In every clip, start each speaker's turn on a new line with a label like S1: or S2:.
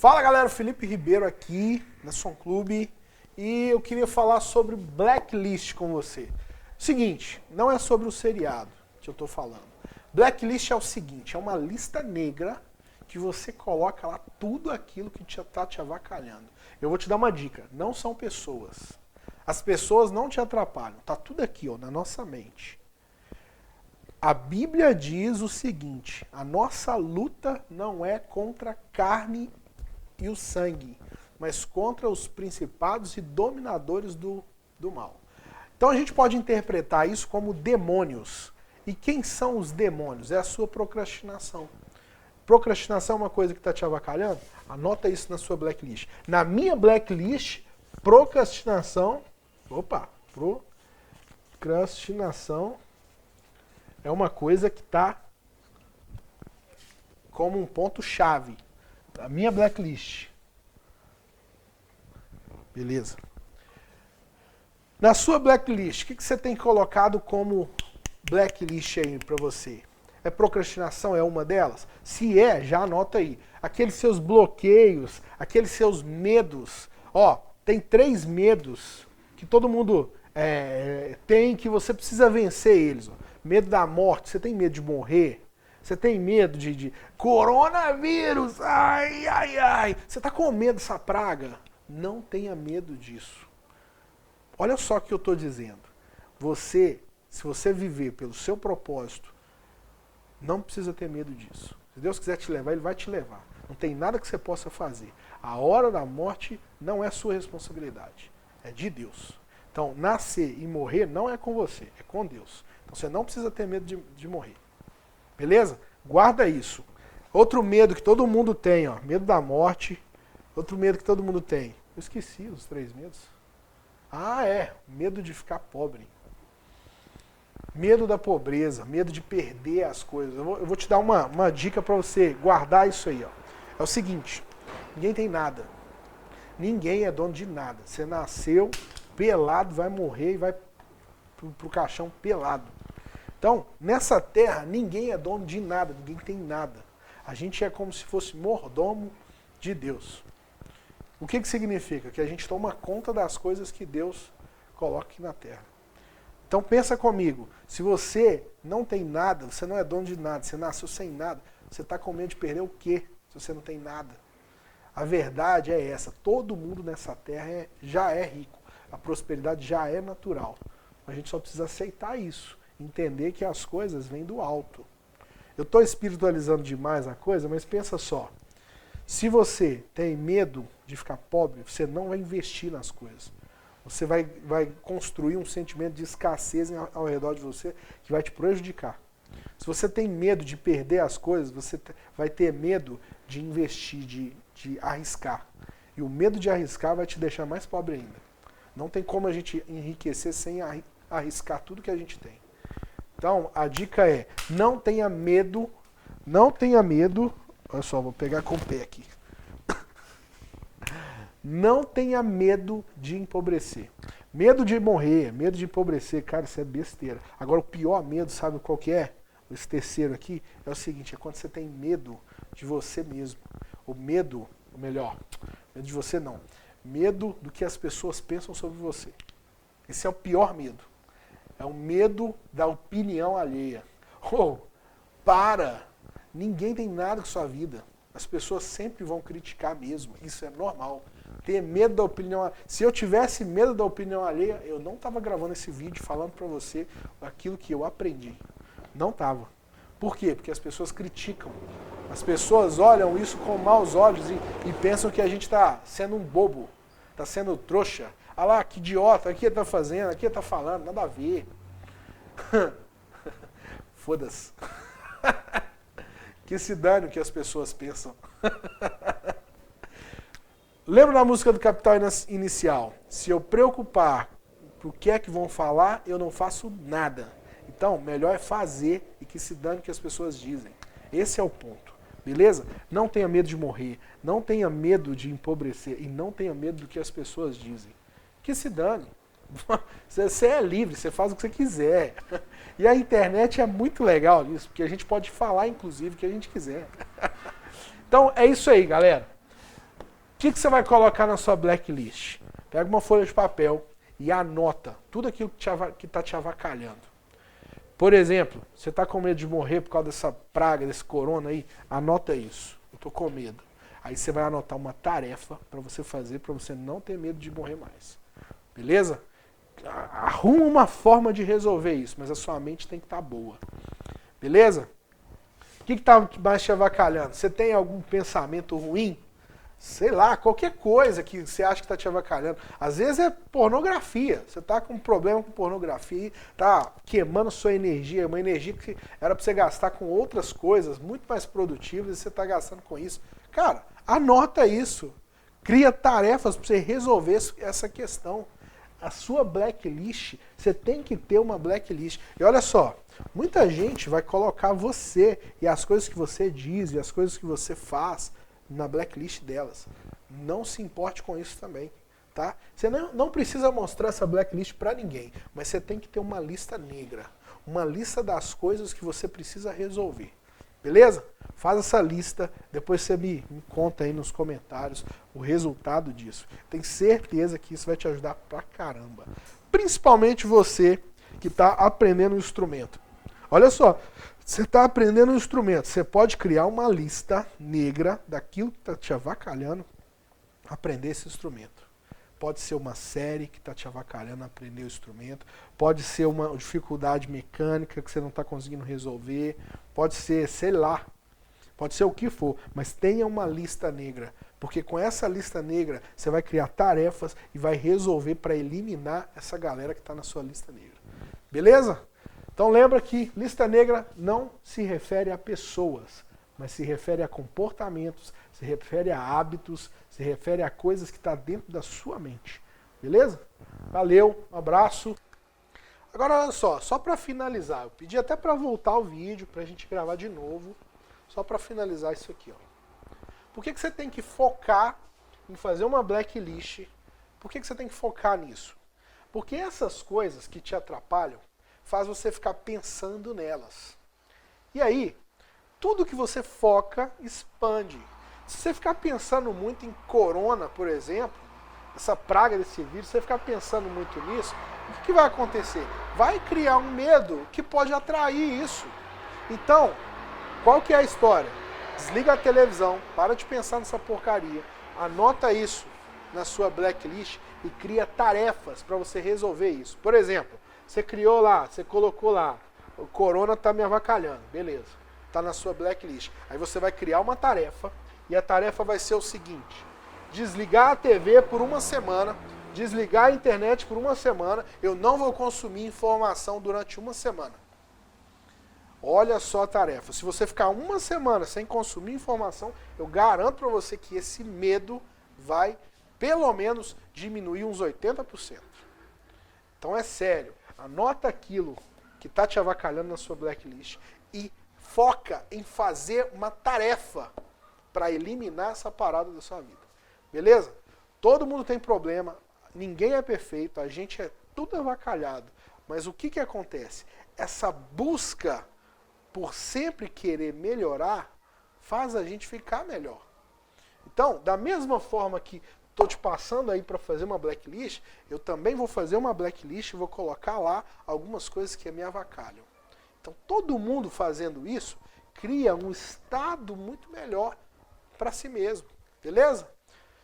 S1: Fala galera, Felipe Ribeiro aqui na Som Clube e eu queria falar sobre Blacklist com você. Seguinte, não é sobre o seriado que eu tô falando. Blacklist é o seguinte, é uma lista negra que você coloca lá tudo aquilo que tá te avacalhando. Eu vou te dar uma dica, não são pessoas. As pessoas não te atrapalham, tá tudo aqui ó, na nossa mente. A Bíblia diz o seguinte, a nossa luta não é contra a carne e o sangue, mas contra os principados e dominadores do mal. Então a gente pode interpretar isso como demônios. E quem são os demônios? É a sua procrastinação. Procrastinação é uma coisa que está te avacalhando? Anota isso na sua blacklist. Na minha blacklist, procrastinação é uma coisa que está como um ponto-chave. A minha blacklist. Beleza. Na sua blacklist, o que você tem colocado como blacklist aí para você? É procrastinação? É uma delas? Se é, já anota aí. Aqueles seus bloqueios, aqueles seus medos. Ó, tem 3 medos que todo mundo tem que você precisa vencer eles. Ó. Medo da morte, você tem medo de morrer? Você tem medo de coronavírus? Ai, ai, ai. Você está com medo dessa praga? Não tenha medo disso. Olha só o que eu estou dizendo. Se você viver pelo seu propósito, não precisa ter medo disso. Se Deus quiser te levar, Ele vai te levar. Não tem nada que você possa fazer. A hora da morte não é sua responsabilidade. É de Deus. Então, nascer e morrer não é com você, é com Deus. Então, você não precisa ter medo de morrer. Beleza? Guarda isso. Outro medo que todo mundo tem, ó, medo da morte. Outro medo que todo mundo tem. Eu esqueci os 3 medos. Ah, medo de ficar pobre. Medo da pobreza, medo de perder as coisas. Eu vou te dar uma dica para você guardar isso aí. Ó. É o seguinte, ninguém tem nada. Ninguém é dono de nada. Você nasceu pelado, vai morrer e vai pro caixão pelado. Então, nessa terra, ninguém é dono de nada, ninguém tem nada. A gente é como se fosse mordomo de Deus. O que significa? Que a gente toma conta das coisas que Deus coloca aqui na terra. Então pensa comigo, se você não tem nada, você não é dono de nada, você nasceu sem nada, você está com medo de perder o quê se você não tem nada? A verdade é essa, todo mundo nessa terra já é rico, a prosperidade já é natural. A gente só precisa aceitar isso. Entender que as coisas vêm do alto. Eu estou espiritualizando demais a coisa, mas pensa só. Se você tem medo de ficar pobre, você não vai investir nas coisas. Você vai construir um sentimento de escassez ao redor de você que vai te prejudicar. Se você tem medo de perder as coisas, você vai ter medo de investir, de arriscar. E o medo de arriscar vai te deixar mais pobre ainda. Não tem como a gente enriquecer sem arriscar tudo que a gente tem. Então, a dica é, não tenha medo, olha só, vou pegar com o pé aqui. Não tenha medo de empobrecer. Medo de morrer, medo de empobrecer, cara, isso é besteira. Agora, o pior medo, sabe qual que é? Esse terceiro aqui, é o seguinte, é quando você tem medo de você mesmo. Medo de você não. Medo do que as pessoas pensam sobre você. Esse é o pior medo. É o medo da opinião alheia. Ninguém tem nada com sua vida. As pessoas sempre vão criticar mesmo. Isso é normal. Ter medo da opinião alheia. Se eu tivesse medo da opinião alheia, eu não estava gravando esse vídeo falando para você aquilo que eu aprendi. Não estava. Por quê? Porque as pessoas criticam. As pessoas olham isso com maus olhos e pensam que a gente está sendo um bobo. Está sendo trouxa. Ah lá, que idiota, o que ele tá fazendo, o que ele tá falando, nada a ver. Foda-se. Que se dane o que as pessoas pensam. Lembra da música do Capital Inicial? Se eu preocupar por que é que vão falar, eu não faço nada. Então, melhor é fazer e que se dane o que as pessoas dizem. Esse é o ponto. Beleza? Não tenha medo de morrer, não tenha medo de empobrecer e não tenha medo do que as pessoas dizem. Que se dane. Você é livre, você faz o que você quiser. E a internet é muito legal nisso, porque a gente pode falar, inclusive, o que a gente quiser. Então, é isso aí, galera. que você vai colocar na sua blacklist? Pega uma folha de papel e anota tudo aquilo que está te avacalhando. Por exemplo, você está com medo de morrer por causa dessa praga, desse corona aí? Anota isso. Eu estou com medo. Aí você vai anotar uma tarefa para você fazer, para você não ter medo de morrer mais. Beleza? Arruma uma forma de resolver isso, mas a sua mente tem que estar boa. Beleza? O que está mais te avacalhando? Você tem algum pensamento ruim? Sei lá, qualquer coisa que você acha que está te avacalhando. Às vezes é pornografia. Você está com um problema com pornografia, está queimando sua energia, uma energia que era para você gastar com outras coisas muito mais produtivas e você está gastando com isso. Cara, anota isso. Cria tarefas para você resolver essa questão. A sua blacklist, você tem que ter uma blacklist. E olha só, muita gente vai colocar você e as coisas que você diz e as coisas que você faz na blacklist delas. Não se importe com isso também, tá? Você não precisa mostrar essa blacklist para ninguém, mas você tem que ter uma lista negra, uma lista das coisas que você precisa resolver. Beleza? Faz essa lista, depois você me conta aí nos comentários o resultado disso. Tenho certeza que isso vai te ajudar pra caramba. Principalmente você que está aprendendo um instrumento. Olha só, você está aprendendo um instrumento, você pode criar uma lista negra daquilo que está te avacalhando, aprender esse instrumento. Pode ser uma série que está te avacalhando a aprender o instrumento, pode ser uma dificuldade mecânica que você não está conseguindo resolver, pode ser, sei lá, pode ser o que for, mas tenha uma lista negra, porque com essa lista negra você vai criar tarefas e vai resolver para eliminar essa galera que está na sua lista negra. Beleza? Então lembra que lista negra não se refere a pessoas, mas se refere a comportamentos, se refere a hábitos, se refere a coisas que estão dentro da sua mente. Beleza? Valeu, um abraço. Agora olha só para finalizar, eu pedi até para voltar o vídeo, para a gente gravar de novo, só para finalizar isso aqui. Ó. Por que você tem que focar em fazer uma blacklist? Por que você tem que focar nisso? Porque essas coisas que te atrapalham, faz você ficar pensando nelas. E aí, tudo que você foca, expande. Se você ficar pensando muito em corona, por exemplo, essa praga desse vírus, se você ficar pensando muito nisso, o que vai acontecer? Vai criar um medo que pode atrair isso. Então, qual que é a história? Desliga a televisão, para de pensar nessa porcaria, anota isso na sua blacklist e cria tarefas para você resolver isso. Por exemplo, você criou lá, você colocou lá, o corona está me avacalhando, beleza, está na sua blacklist. Aí você vai criar uma tarefa, e a tarefa vai ser o seguinte: desligar a TV por uma semana, desligar a internet por uma semana, eu não vou consumir informação durante uma semana. Olha só a tarefa, se você ficar uma semana sem consumir informação, eu garanto para você que esse medo vai, pelo menos, diminuir uns 80%. Então é sério. Anota aquilo que está te avacalhando na sua blacklist e foca em fazer uma tarefa para eliminar essa parada da sua vida. Beleza? Todo mundo tem problema, ninguém é perfeito, a gente é tudo avacalhado. Mas o que acontece? Essa busca por sempre querer melhorar faz a gente ficar melhor. Então, da mesma forma que estou te passando aí para fazer uma blacklist, eu também vou fazer uma blacklist e vou colocar lá algumas coisas que me avacalham. Então, todo mundo fazendo isso cria um estado muito melhor para si mesmo, beleza?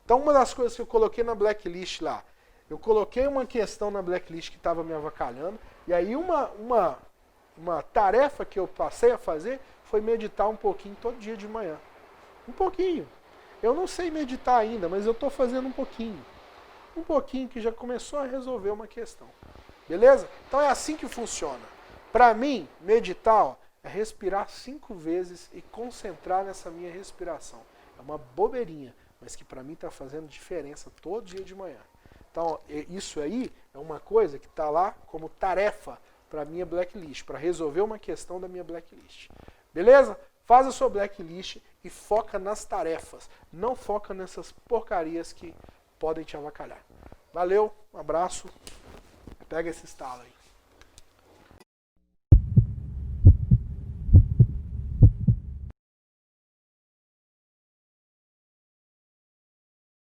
S1: Então, uma das coisas que eu coloquei na blacklist lá, eu coloquei uma questão na blacklist que estava me avacalhando, e aí uma tarefa que eu passei a fazer foi meditar um pouquinho todo dia de manhã. Um pouquinho. Eu não sei meditar ainda, mas eu estou fazendo um pouquinho. Um pouquinho que já começou a resolver uma questão. Beleza? Então é assim que funciona. Para mim, meditar é respirar 5 vezes e concentrar nessa minha respiração. É uma bobeirinha, mas que para mim está fazendo diferença todo dia de manhã. Então isso aí é uma coisa que está lá como tarefa para a minha blacklist, para resolver uma questão da minha blacklist. Beleza? Faz a sua blacklist e foca nas tarefas. Não foca nessas porcarias que podem te avacalhar. Valeu, um abraço. Pega esse estalo aí.